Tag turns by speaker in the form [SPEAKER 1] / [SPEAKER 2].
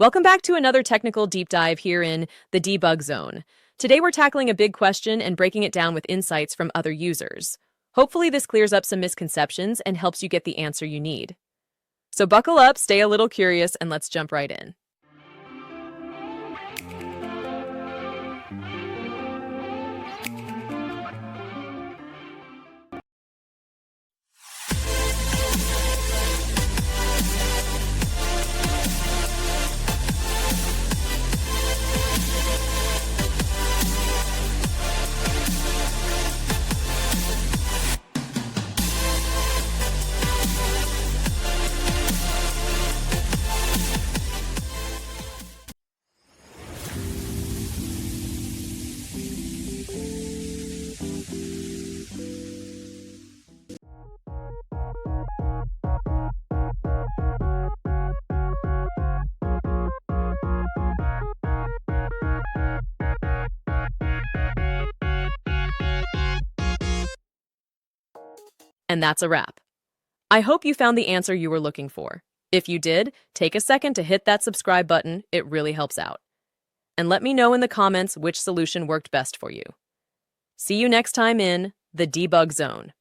[SPEAKER 1] Welcome back to another technical deep dive here in the debug zone. Today we're tackling a big question and breaking it down with insights from other users. Hopefully this clears up some misconceptions and helps you get the answer you need. So buckle up, stay a little curious, and let's jump right in. And that's a wrap. I hope you found the answer you were looking for. If you did, take a second to hit that subscribe button. It really helps out. And let me know in the comments which solution worked best for you. See you next time in the debug zone.